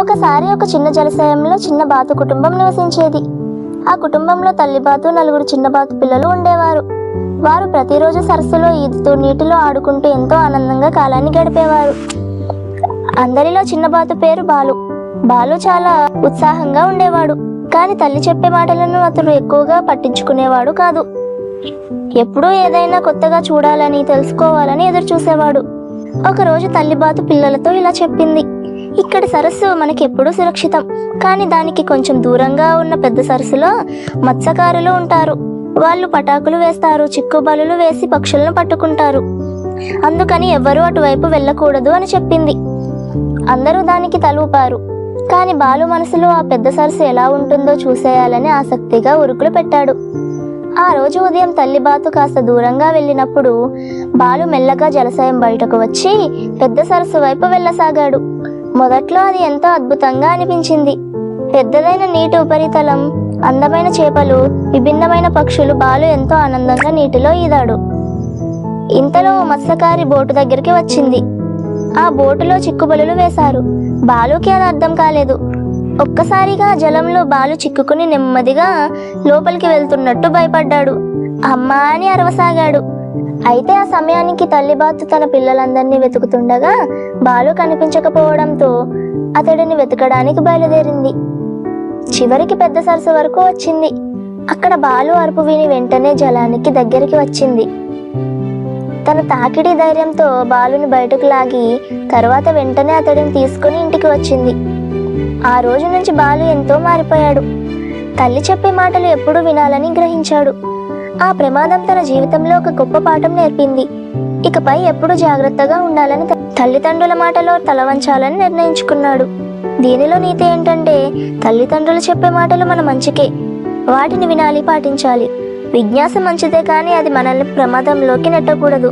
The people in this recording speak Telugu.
ఒకసారి ఒక చిన్న జలాశయంలో చిన్న బాతు కుటుంబం నివసించేది. ఆ కుటుంబంలో తల్లి బాతు, నలుగురు చిన్న బాతు పిల్లలు ఉండేవారు. వారు ప్రతిరోజు సరస్సులో ఈదుతూ నీటిలో ఆడుకుంటూ ఎంతో ఆనందంగా కాలాన్ని గడిపేవారు. అందరిలో చిన్న బాతు పేరు బాలు. బాలు చాలా ఉత్సాహంగా ఉండేవాడు. కానీ తల్లి చెప్పే మాటలను అతడు ఎక్కువగా పట్టించుకునేవాడు కాదు. ఎప్పుడూ ఏదైనా కొత్తగా చూడాలని, తెలుసుకోవాలని ఎదురు చూసేవాడు. ఒకరోజు తల్లి బాతు పిల్లలతో ఇలా చెప్పింది: ఇక్కడి సరస్సు మనకి ఎప్పుడూ సురక్షితం, కానీ దానికి కొంచెం దూరంగా ఉన్న పెద్ద సరస్సులో మత్స్యకారులు ఉంటారు. వాళ్ళు పటాకులు వేస్తారు, చిక్కుబలులు వేసి పక్షులను పట్టుకుంటారు. అందుకని ఎవ్వరూ అటువైపు వెళ్ళకూడదు అని చెప్పింది. అందరూ దానికి తలూపారు. కానీ బాలు మనసులో ఆ పెద్ద సరస్సు ఎలా ఉంటుందో చూసేయాలని ఆసక్తిగా ఉరుకులు పెట్టాడు. ఆ రోజు ఉదయం తల్లి బాతు కాస్త దూరంగా వెళ్ళినప్పుడు బాలు మెల్లగా జలాశయం బయటకు వచ్చి పెద్ద సరస్సు వైపు వెళ్ళసాగాడు. మొదట్లో అది ఎంతో అద్భుతంగా అనిపించింది. పెద్దదైన నీటి ఉపరితలం, అందమైన చేపలు, విభిన్నమైన పక్షులు. బాలు ఎంతో ఆనందంగా నీటిలో ఈదాడు. ఇంతలో మత్స్యకారి బోటు దగ్గరికి వచ్చింది. ఆ బోటులో చిక్కుబలులు వేశారు. బాలుకి అది అర్థం కాలేదు. ఒక్కసారిగా జలంలో బాలు చిక్కుకుని నెమ్మదిగా లోపలికి వెళ్తున్నట్టు భయపడ్డాడు. అమ్మా అని అరవసాగాడు. అయితే ఆ సమయానికి తల్లి బాతు తన పిల్లలందరినీ వెతుకుతుండగా బాలు కనిపించకపోవడంతో అతడిని వెతకడానికి బయలుదేరింది. చివరికి పెద్ద సరస్సు వరకు వచ్చింది. అక్కడ బాలు అరుపు విని వెంటనే జలానికి దగ్గరికి వచ్చింది. తన తాకిడి ధైర్యంతో బాలుని బయటకు లాగి తర్వాత వెంటనే అతడిని తీసుకుని ఇంటికి వచ్చింది. ఆ రోజు నుంచి బాలు ఎంతో మారిపోయాడు. తల్లి చెప్పే మాటలు ఎప్పుడూ వినాలని గ్రహించాడు. ఆ ప్రమాదం తన జీవితంలో ఒక గొప్ప పాఠం నేర్పింది. ఇకపై ఎప్పుడూ జాగ్రత్తగా ఉండాలని, తల్లిదండ్రుల మాటలో తలవంచాలని నిర్ణయించుకున్నాడు. దీనిలో నీతి ఏంటంటే, తల్లిదండ్రులు చెప్పే మాటలు మన మంచికే, వాటిని వినాలి, పాటించాలి. విజ్ఞాసం మంచిదే, కానీ అది మనల్ని ప్రమాదంలోకి నెట్టకూడదు.